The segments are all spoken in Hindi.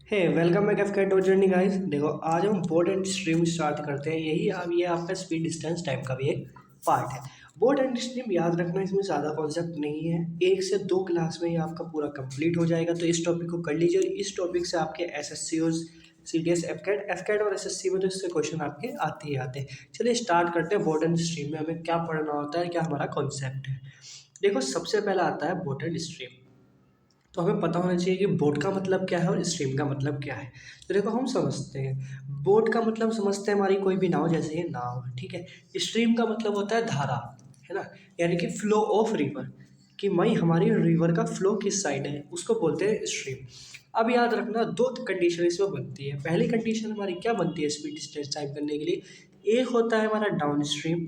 हे welcome back F CAT journey guys. देखो आज हम बोट एंड स्ट्रीम स्टार्ट करते हैं। यही अब ये आपका स्पीड डिस्टेंस टाइप का भी एक पार्ट है। बोट एंड स्ट्रीम याद रखना, इसमें ज़्यादा कॉन्सेप्ट नहीं है। 1 से 2 क्लास में ये आपका पूरा कंप्लीट हो जाएगा। तो इस टॉपिक को कर लीजिए और इस टॉपिक से आपके S S C C D S F CAT और एस एस सी में तो इससे क्वेश्चन आपके आते ही आते हैं। चलिए स्टार्ट करते हैं। बोट एंड स्ट्रीम में हमें क्या पढ़ना होता है, क्या हमारा कॉन्सेप्ट है। देखो सबसे पहला आता है बोट एंड स्ट्रीम। तो हमें पता होना चाहिए कि बोट का मतलब क्या है और स्ट्रीम का मतलब क्या है। तो देखो हम समझते हैं, बोट का मतलब समझते हैं हमारी कोई भी नाव, जैसे ये नाव है, ठीक है। स्ट्रीम का मतलब होता है धारा, है ना, यानी कि फ्लो ऑफ रिवर, कि मई हमारी रिवर का फ्लो किस साइड है, उसको बोलते हैं स्ट्रीम। अब याद रखना, दो कंडीशन इसमें बनती है। पहली कंडीशन हमारी क्या बनती है स्पीड डिस्टेंस टाइप करने के लिए, एक होता है हमारा डाउन स्ट्रीम,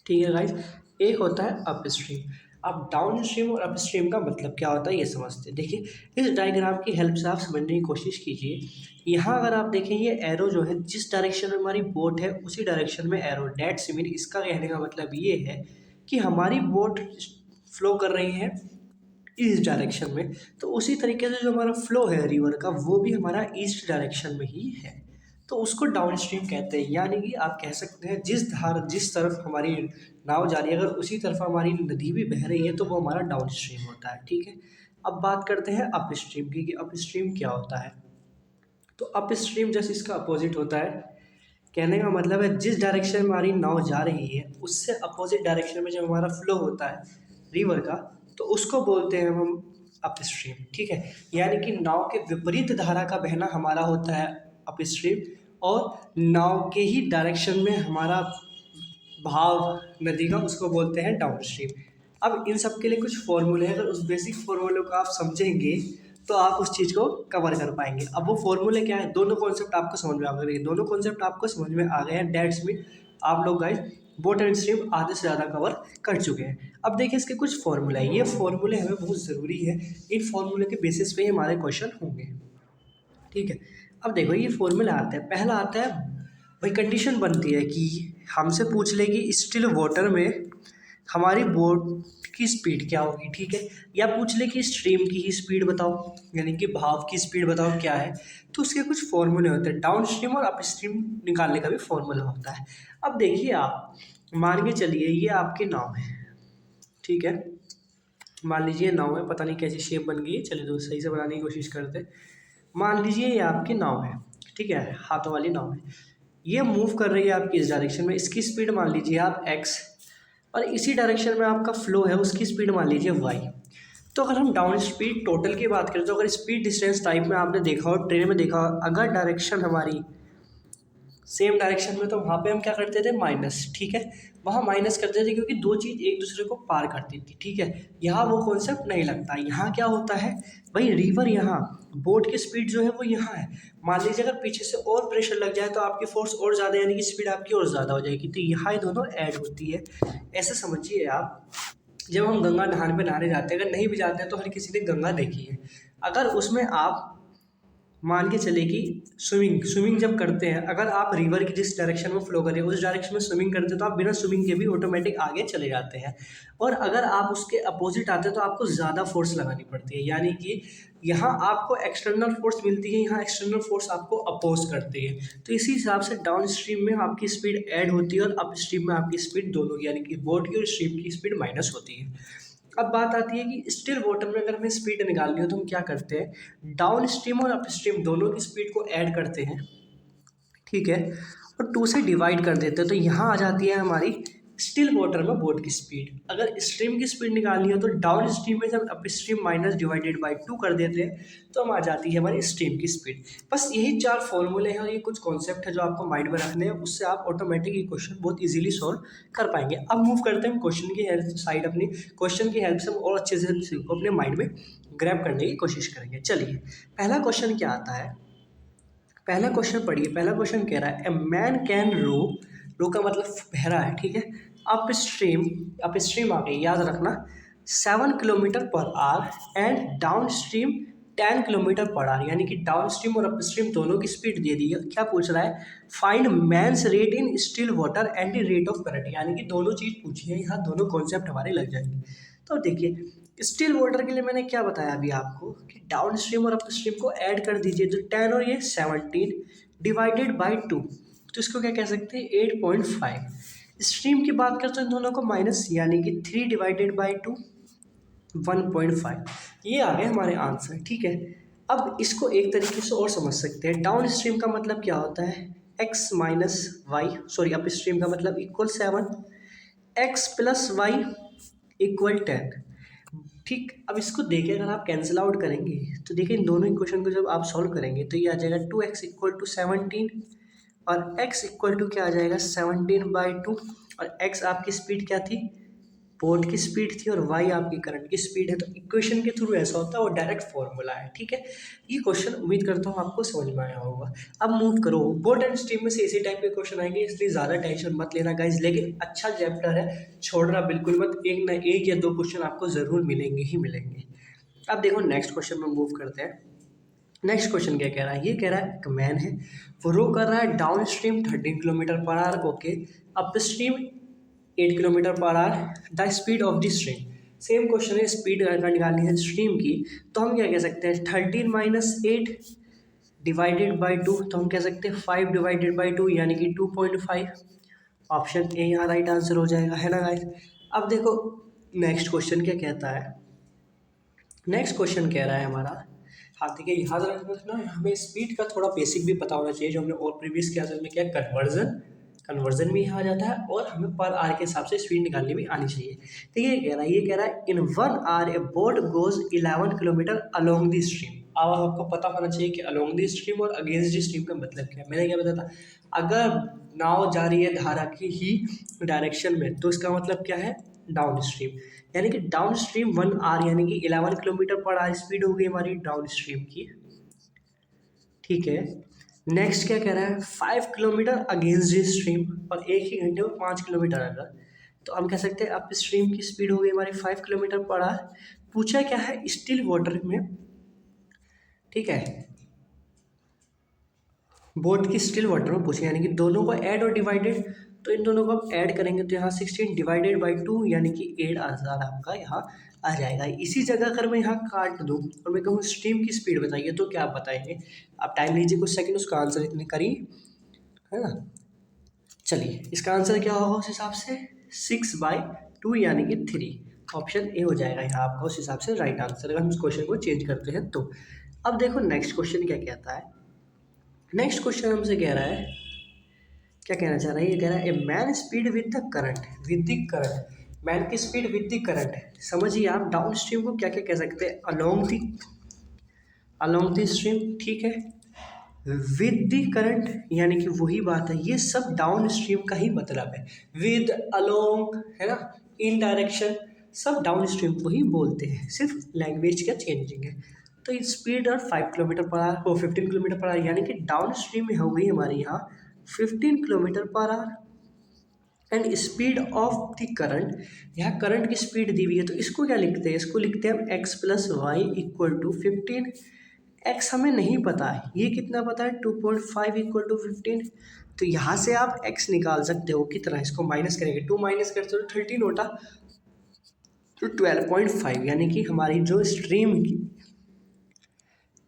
ठीक है गाइस, एक होता है अप स्ट्रीम। अब डाउन स्ट्रीम और अप स्ट्रीम का मतलब क्या होता है ये समझते हैं। देखिए इस डायग्राम की हेल्प से आप समझने की कोशिश कीजिए। यहाँ अगर आप देखें, ये एरो जो है जिस डायरेक्शन में हमारी बोट है उसी डायरेक्शन में एरो डेट सिमिन। इसका कहने का मतलब ये है कि हमारी बोट फ्लो कर रही है इस डायरेक्शन में, तो उसी तरीके से जो हमारा फ्लो है रिवर का वो भी हमारा ईस्ट डायरेक्शन में ही है। तो उसको डाउन स्ट्रीम कहते हैं। यानी कि आप कह सकते हैं जिस तरफ हमारी नाव जा रही है, अगर उसी तरफ हमारी नदी भी बह रही है तो वो हमारा डाउन स्ट्रीम होता है, ठीक है। अब बात करते हैं अप स्ट्रीम की, कि अप स्ट्रीम क्या होता है। तो अप स्ट्रीम जैसे इसका अपोजिट होता है। कहने का मतलब है जिस डायरेक्शन में हमारी नाव जा रही है उससे अपोजिट डायरेक्शन में जब हमारा फ्लो होता है रिवर का, तो उसको बोलते हैं हम अप स्ट्रीम, ठीक है। यानी कि नाव के विपरीत धारा का बहना हमारा होता है अप स्ट्रीम, और नाव के ही डायरेक्शन में हमारा भाव नदी का, उसको बोलते हैं डाउन स्ट्रीम। अब इन सब के लिए कुछ फॉर्मूले हैं, अगर उस बेसिक फॉर्मूले को आप समझेंगे तो आप उस चीज़ को कवर कर पाएंगे। अब वो फॉर्मूले क्या है, दोनों कॉन्सेप्ट आपको समझ में आ गए, दोनों कॉन्सेप्ट आपको समझ में आ गए हैं, डेट्स मीन आप लोग गाइस बोट एंड स्ट्रीम आधे से ज़्यादा कवर कर चुके हैं। अब देखिए इसके कुछ फॉर्मूला है, ये फॉर्मूले हमें बहुत ज़रूरी है। इन फॉर्मूले के बेसिस पे ही हमारे क्वेश्चन होंगे, ठीक है। अब देखो ये फॉर्मूला आता है, पहला आता है भाई, कंडीशन बनती है कि हमसे पूछ ले कि स्टिल वाटर में हमारी बोट की स्पीड क्या होगी, ठीक है। या पूछ ले कि स्ट्रीम की ही स्पीड बताओ, यानी कि भाव की स्पीड बताओ क्या है। तो उसके कुछ फॉर्मूले होते हैं, डाउन स्ट्रीम और अप स्ट्रीम निकालने का भी फॉर्मूला होता है। अब देखिए आप मान के चलिए ये आपकी नाव है, ठीक है। मान लीजिए नाव है, पता नहीं कैसी शेप बन गई है, चलिए तो सही से बनाने की कोशिश करते हैं। मान लीजिए ये आपकी नाव है, ठीक है, हाथों वाली नाव है। ये मूव कर रही है आपकी इस डायरेक्शन में, इसकी स्पीड मान लीजिए आप एक्स, और इसी डायरेक्शन में आपका फ्लो है, उसकी स्पीड मान लीजिए वाई। तो अगर हम डाउन स्पीड टोटल की बात करें, तो अगर स्पीड डिस्टेंस टाइप में आपने देखा हो, ट्रेन में देखा हो, अगर डायरेक्शन हमारी सेम डायरेक्शन में, तो वहाँ पे हम क्या करते थे माइनस, ठीक है। वहाँ माइनस करते थे क्योंकि दो चीज़ एक दूसरे को पार करती थी, ठीक है। यहाँ वो कॉन्सेप्ट नहीं लगता। यहाँ क्या होता है भाई, रिवर यहाँ, बोट की स्पीड जो है वो यहाँ है। मान लीजिए अगर पीछे से और प्रेशर लग जाए तो आपकी फोर्स और ज़्यादा, यानी कि स्पीड आपकी और ज़्यादा हो जाएगी। तो यहाँ ये दोनों ऐड होती है। ऐसे समझिए आप, जब हम गंगा नहाने पे नहाने जाते हैं, अगर नहीं भी जाते हैं तो हर किसी ने गंगा देखी है। अगर उसमें आप मान के चले कि स्विमिंग जब करते हैं, अगर आप रिवर की जिस डायरेक्शन में फ्लो कर रहे हैं उस डायरेक्शन में स्विमिंग करते हैं तो आप बिना स्विमिंग के भी ऑटोमेटिक आगे चले जाते हैं। और अगर आप उसके अपोजिट आते हैं तो आपको ज़्यादा फोर्स लगानी पड़ती है, यानी कि यहाँ आपको एक्सटर्नल फोर्स मिलती है, यहाँ एक्सटर्नल फोर्स आपको अपोज करती है। तो इसी हिसाब से डाउन स्ट्रीम में आपकी स्पीड ऐड होती है और अप स्ट्रीम में आपकी स्पीड दोनों की, यानी कि बोट की और स्ट्रीम की स्पीड माइनस होती है। अब बात आती है कि स्टिल वाटर में अगर हमें स्पीड निकालनी हो तो हम क्या करते हैं, डाउन स्ट्रीम और अप स्ट्रीम दोनों की स्पीड को ऐड करते हैं, ठीक है, और 2 से डिवाइड कर देते हैं। तो यहाँ आ जाती है हमारी स्टिल वाटर में बोट की स्पीड। अगर स्ट्रीम की स्पीड निकालनी हो तो डाउन स्ट्रीम में जब up stream minus divided by 2 कर देते हैं तो हम आ जाती है हमारी स्ट्रीम की स्पीड। बस यही 4 फॉर्मूले हैं और ये कुछ कॉन्सेप्ट है जो आपको माइंड में रखने हैं, उससे आप ऑटोमेटिक ये क्वेश्चन बहुत इजीली सॉल्व कर पाएंगे। अब मूव करते हैं क्वेश्चन की हेल्प साइड, अपनी क्वेश्चन की हेल्प से हम और अच्छे से को अपने माइंड में ग्रैब करने की कोशिश करेंगे। चलिए पहला क्वेश्चन क्या आता है, पहला क्वेश्चन पढ़िए। पहला क्वेश्चन कह रहा है ए मैन कैन रो, रो का मतलब बहरा है, ठीक है, अप स्ट्रीम, अप स्ट्रीम आ गई याद रखना, 7 kilometre per our and down stream 10 kilometre per our. यानी कि डाउन स्ट्रीम और अप स्ट्रीम दोनों की स्पीड दे दी है। क्या पूछ रहा है, find man's rate in still water and rate of current, यानी कि दोनों चीज़ पूछी है, यहाँ दोनों कॉन्सेप्ट हमारे लग जाएंगे। तो देखिए स्टिल वाटर के लिए मैंने क्या बताया अभी आपको कि डाउन स्ट्रीम और अप स्ट्रीम को ऐड कर दीजिए, तो 10 और ये 17 डिवाइडेड बाई 2, तो इसको क्या कह सकते हैं 8.5। स्ट्रीम की बात करते हैं दोनों को माइनस, यानी कि 3 डिवाइडेड बाई 2 1.5। ये आ गए हमारे आंसर, ठीक है। अब इसको एक तरीके से और समझ सकते हैं, डाउन स्ट्रीम का मतलब क्या होता है x माइनस वाई, सॉरी अप स्ट्रीम का मतलब इक्वल 7, x प्लस वाई इक्वल 10। ठीक, अब इसको देखिए अगर आप कैंसिल आउट करेंगे तो देखिए इन दोनों इक्वेशन को जब आप सॉल्व करेंगे तो ये आ जाएगा 2x इक्वल टू 17 और x इक्वल टू क्या आ जाएगा 17/2, और x आपकी स्पीड क्या थी, बोट की स्पीड थी, और y आपकी करंट की स्पीड है। तो इक्वेशन के थ्रू ऐसा होता है, वो डायरेक्ट फॉर्मूला है, ठीक है। ये क्वेश्चन उम्मीद करता हूँ आपको समझ में आया होगा। अब मूव करो, बोट एंड स्ट्रीम में से इसी टाइप के क्वेश्चन आएंगे, इसलिए ज़्यादा टेंशन मत लेना गाइज, लेकिन अच्छा चैप्टर है, छोड़ना बिल्कुल मत, एक ना एक या दो क्वेश्चन आपको ज़रूर मिलेंगे ही मिलेंगे। अब देखो नेक्स्ट क्वेश्चन में मूव करते हैं। नेक्स्ट क्वेश्चन क्या कह रहा है, ये कह रहा है एक मैन है, वो रो कर रहा है down stream 13 kilometre per our, okay, up stream 8 kilometre per our, the speed of the stream. Same question है, स्पीड निकालनी है स्ट्रीम की, तो हम क्या कह सकते हैं 13 माइनस 8 डिवाइडेड बाई 2, तो हम कह सकते हैं 5 डिवाइडेड बाई 2 यानी कि 2.5। ऑप्शन ए यहाँ राइट आंसर हो जाएगा, है ना गाइस। अब देखो नेक्स्ट क्वेश्चन क्या कहता है, नेक्स्ट क्वेश्चन कह रहा है हमारा, हाँ ठीक है, याद रखना हमें स्पीड का थोड़ा बेसिक भी पता होना चाहिए, जो हमने और प्रीवियस क्लासेस में किया कन्वर्जन, कन्वर्जन भी यहाँ आ जाता है, और हमें पर आर के हिसाब से स्पीड निकालनी भी आनी चाहिए। तो ये कह रहा है in 1 hour a boat goes 11 kilometre along the stream. अब आपको पता होना चाहिए कि अलोंग द स्ट्रीम और अगेंस्ट द स्ट्रीम का मतलब क्या है। मैंने क्या बताया था, अगर नाव जा रही है धारा की ही डायरेक्शन में तो इसका मतलब क्या है डाउन स्ट्रीम, यानी कि डाउन स्ट्रीम 1 आवर यानी कि 11 किलोमीटर पर आवर स्पीड हो गई हमारी डाउन स्ट्रीम की, ठीक है। नेक्स्ट क्या कह रहा है 5 किलोमीटर अगेंस्ट द स्ट्रीम, और एक ही घंटे में 5 किलोमीटर अगर, तो हम कह सकते हैं अप स्ट्रीम की स्पीड हो गई हमारी 5 किलोमीटर पर आवर। पूछा क्या है स्टिल वाटर में, ठीक है, बोट की स्टिल वाटर में पूछे, यानी कि दोनों को ऐड और डिवाइडेड, तो इन दोनों को हम ऐड करेंगे तो यहाँ 16 डिवाइडेड बाई 2 यानी कि 8 आंसर आपका यहाँ आ जाएगा। इसी जगह अगर मैं यहाँ काट दूँ और मैं कहूँ स्ट्रीम की स्पीड बताइए तो क्या आप बताएंगे, आप टाइम लीजिए कुछ सेकंड, उसका आंसर इतने करिए, है ना। चलिए इसका आंसर क्या होगा उस हिसाब से 6/2 यानी कि 3, ऑप्शन ए हो जाएगा यहाँ आपका उस हिसाब से राइट आंसर, अगर हम इस क्वेश्चन को चेंज करते हैं तो। अब देखो नेक्स्ट क्वेश्चन क्या कहता है, नेक्स्ट क्वेश्चन हमसे कह रहा है, क्या कहना चाह रहा है, ये कह रहा है a man speed with the current, with the current, man की स्पीड विद द करंट। समझिए आप डाउन स्ट्रीम को क्या क्या कह सकते हैं, अलोंग द स्ट्रीम, ठीक है, विद द करंट यानी कि वही बात है, ये सब डाउन स्ट्रीम का ही मतलब है, विद अलोंग है ना, इन डायरेक्शन, सब डाउन स्ट्रीम को ही बोलते हैं, सिर्फ लैंग्वेज का चेंजिंग है। तो स्पीड और 5 किलोमीटर पर आवर और 15 किलोमीटर पर आवर, यानी कि डाउन स्ट्रीम में हो गई हमारे यहाँ 15 kilometre per our, and speed of the current, यहाँ करंट की स्पीड दी हुई है तो इसको क्या लिखते हैं, इसको लिखते हैं हम x प्लस वाई इक्वल टू 15। x हमें नहीं पता है, ये कितना पता है 2.5 इक्वल टू 15, तो यहाँ से आप x निकाल सकते हो कितना, इसको माइनस करेंगे 2 माइनस करते हो 13 होता, तो 12.5, यानी कि हमारी जो स्ट्रीम की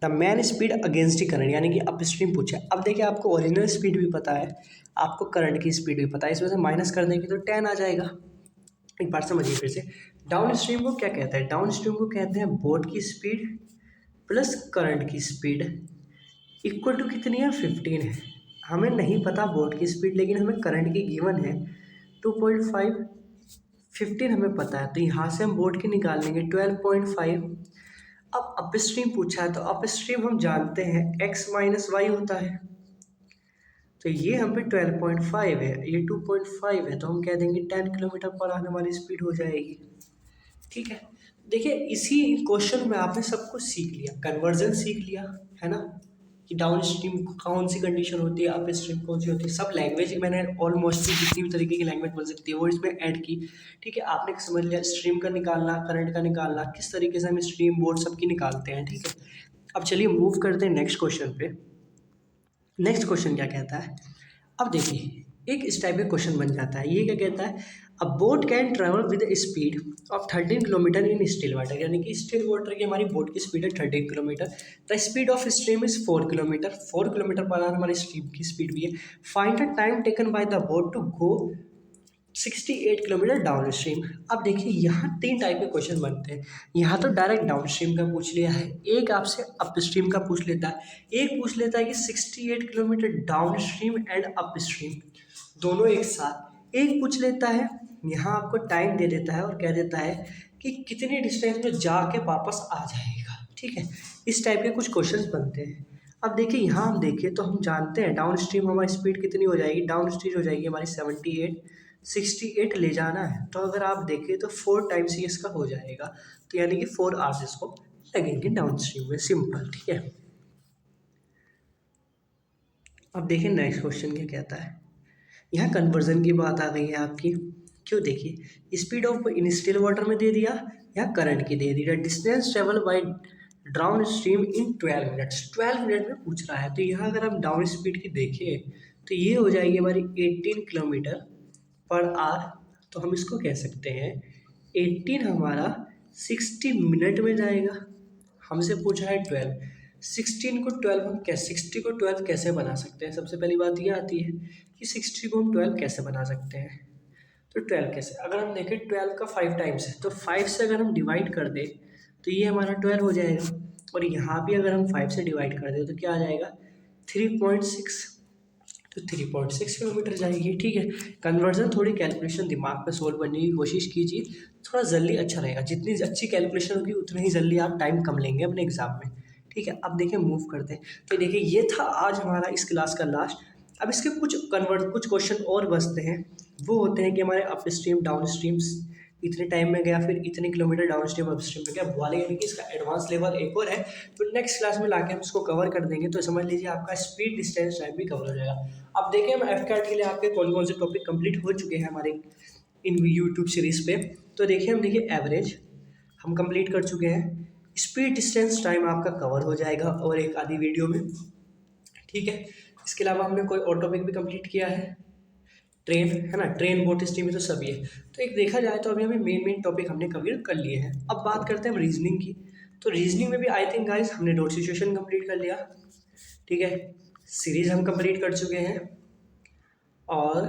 the man speed against the current, यानी कि अप स्ट्रीम पूछा है। अब देखिए आपको ओरिजिनल स्पीड भी पता है, आपको करंट की स्पीड भी पता है, इसमें से माइनस कर देंगे तो 10 आ जाएगा। एक बार समझिए फिर से, डाउन स्ट्रीम को क्या कहते हैं, डाउन स्ट्रीम को कहते हैं बोट की स्पीड प्लस करंट की स्पीड इक्वल टू कितनी है 15 है। हमें नहीं पता बोट की स्पीड, लेकिन हमें करंट की गिवन है 2.5, 15 हमें पता है, तो यहाँ से हम बोट की निकाल लेंगे 12.5। अब अप स्ट्रीम पूछा है तो अप स्ट्रीम हम जानते हैं x माइनस वाई होता है, तो ये हम पे 12.5 है, ये 2.5 है, तो हम कह देंगे 10 किलोमीटर पर आवर हमारी स्पीड हो जाएगी, ठीक है। देखिए इसी क्वेश्चन में आपने सब कुछ सीख लिया, कन्वर्जन सीख लिया, है ना, कि डाउन स्ट्रीम कौन सी कंडीशन होती है, अप स्ट्रीम कौन सी होती है, सब लैंग्वेज मैंने ऑलमोस्ट जितनी भी तरीके की लैंग्वेज बोल सकती है वो इसमें ऐड की, ठीक है। आपने समझ लिया स्ट्रीम का निकालना, करंट का निकालना, किस तरीके से हम स्ट्रीम बोर्ड सबकी निकालते हैं, ठीक है। अब चलिए मूव करते हैं नेक्स्ट क्वेश्चन पे। नेक्स्ट क्वेश्चन क्या कहता है, अब देखिए एक इस टाइप का क्वेश्चन बन जाता है। ये क्या कहता है, अ boat can travel with speed of 13 kilometre in still water, यानी कि स्टिल वाटर की हमारी बोट की स्पीड है 13 kilometre. The speed of stream is 4 kilometre, 4 kilometre per hour हमारी स्ट्रीम की स्पीड भी है। Find the time taken by the boat to go 68 kilometre downstream. अब देखिए यहाँ तीन टाइप के क्वेश्चन बनते हैं। यहाँ तो डायरेक्ट डाउन स्ट्रीम का पूछ लिया है, एक आपसे अप स्ट्रीम का पूछ लेता है, एक पूछ लेता है कि 68 kilometre down stream and up stream दोनों एक साथ। एक पूछ लेता है, यहाँ आपको टाइम दे देता है और कह देता है कि कितनी डिस्टेंस में जाके वापस आ जाएगा। ठीक है, इस टाइप के कुछ क्वेश्चंस बनते हैं। अब देखिए यहाँ हम देखें तो हम जानते हैं डाउन स्ट्रीम हमारी स्पीड कितनी हो जाएगी, डाउन स्ट्रीम हो जाएगी हमारी 68 ले जाना है, तो अगर आप देखें तो 4 टाइम्स ही इसका हो जाएगा, तो यानी कि 4 आवर्स इसको लगेंगे डाउन स्ट्रीम में। सिंपल, ठीक है। अब देखिए नेक्स्ट क्वेश्चन क्या कहता है। यहाँ कन्वर्जन की बात आ गई है आपकी। क्यों, देखिए speed of in still water में दे दिया या करंट की दे दिया। Distance travel by down stream in 12 minutes, 12 minute में पूछ रहा है। तो यहाँ अगर हम डाउन स्पीड की देखें तो ये हो जाएगी हमारी 18 किलोमीटर पर आवर। तो हम इसको कह सकते हैं 18 हमारा 60 मिनट में जाएगा। हमसे पूछा है 12, 16 को 12 हम कैसे 60 को 12 कैसे बना सकते हैं। सबसे पहली बात ये आती है कि 60 को हम 12 कैसे बना सकते हैं। तो 12 कैसे, अगर हम देखें 12 का 5 टाइम्स है, तो 5 से अगर हम डिवाइड कर दें तो ये हमारा 12 हो जाएगा। और यहाँ भी अगर हम 5 से डिवाइड कर दें तो क्या आ जाएगा 3.6, तो 3.6 किलोमीटर जाएगी। ठीक है, कन्वर्जन थोड़ी कैलकुलेशन दिमाग पे सोल्व करने की कोशिश कीजिए, थोड़ा जल्दी अच्छा रहेगा। जितनी अच्छी कैलकुलेशन होगी उतनी ही जल्दी आप टाइम कम लेंगे अपने एग्जाम में। ठीक है, अब देखिए मूव करते हैं। तो देखिए ये था आज हमारा इस क्लास का लास्ट। अब इसके कुछ क्वेश्चन और बचते हैं। वो होते हैं कि हमारे अप स्ट्रीम डाउन स्ट्रीम्स इतने टाइम में गया, फिर इतने kilometre down stream up stream में गया वाले, यानी कि इसका एडवांस लेवल एक और है। तो नेक्स्ट क्लास में लाके हम इसको कवर कर देंगे, तो समझ लीजिए आपका स्पीड डिस्टेंस टाइम भी कवर हो जाएगा। अब देखिए हम एफ कैट के लिए आपके कौन कौन से टॉपिक कंप्लीट हो चुके हैं हमारे इन यूट्यूब सीरीज़ पे। तो देखिए हम देखिए एवरेज हम कंप्लीट कर चुके हैं, स्पीड डिस्टेंस टाइम आपका कवर हो जाएगा और एक आधी वीडियो में। ठीक है, इसके अलावा हमने कोई और टॉपिक भी कंप्लीट किया है, ट्रेन है ना, ट्रेन बोट स्टीम में तो सभी है। तो एक देखा जाए तो अभी हमें मेन टॉपिक हमने कवर कर लिए हैं। अब बात करते हैं हम रीजनिंग की। तो रीजनिंग में भी आई थिंक गाइस हमने डॉट सिचुएशन कंप्लीट कर लिया। ठीक है, सीरीज हम कंप्लीट कर चुके हैं और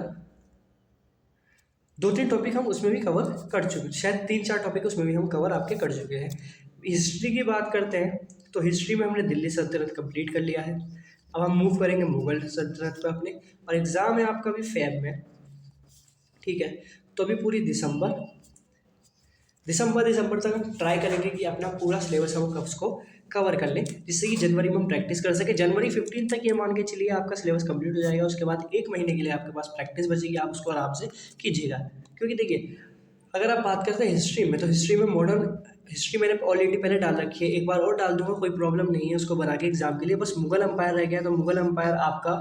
2-3 टॉपिक हम उसमें भी कवर कर चुके हैं, शायद 3-4 टॉपिक उसमें भी हम कवर आपके कर चुके हैं। हिस्ट्री की बात करते हैं तो हिस्ट्री में हमने दिल्ली सल्तनत कंप्लीट कर लिया है। अब हम मूव करेंगे मुगल सल्तनत पे अपने, और एग्ज़ाम है आपका भी फेब में। ठीक है, तो अभी पूरी दिसंबर तक हम ट्राई करेंगे कि अपना पूरा सिलेबस हम उसको कवर कर लें, जिससे कि जनवरी में हम प्रैक्टिस कर सकें। जनवरी 15 तक ये मान के चलिए आपका सिलेबस कंप्लीट हो जाएगा। उसके बाद 1 महीने के लिए आपके पास प्रैक्टिस बचेगी, आप उसको आराम से कीजिएगा। क्योंकि देखिए अगर आप बात करते हैं हिस्ट्री में, तो हिस्ट्री में मॉडर्न हिस्ट्री मैंने ऑलरेडी पहले डाल रखी है, एक बार और डाल दूंगा, कोई प्रॉब्लम नहीं है उसको बना के एग्जाम के लिए। बस मुगल एम्पायर रह गया, तो मुगल एम्पायर आपका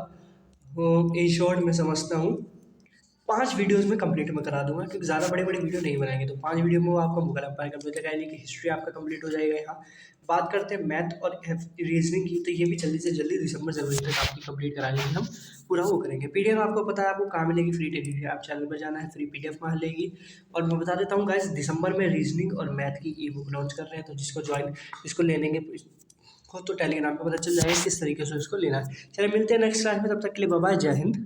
इन शॉर्ट मैं समझता हूँ 5 वीडियोस में कंप्लीट मैं करा दूंगा, क्योंकि ज़्यादा बड़े बड़े वीडियो नहीं बनाएंगे। तो 5 वीडियो में वो आपका मुगल एम्पायर कंप्लीट हो जाएगा, यानी कि हिस्ट्री आपका कंप्लीट हो जाएगा। यहाँ बात करते हैं मैथ और रीजनिंग की, तो ये भी जल्दी से जल्दी दिसंबर जनवरी तक आपकी कंप्लीट करा लेंगे, हम पूरा वो करेंगे। पीडीएफ आपको पता है आपको कहाँ मिलेगी, फ्री टेलीग्राम आप चैनल पर जाना है, फ्री पीडीएफ वहाँ लेगी। और मैं बता देता हूँ गाइस, दिसंबर में रीजनिंग और मैथ की ई बुक लॉन्च कर रहे हैं, तो जिसको लेने को तो टेलीग्राम पर पता चल जाएगा किस तरीके से उसको लेना है। चलिए मिलते हैं नेक्स्ट क्लास में, तब तक के लिए बाय बाय, जय हिंद।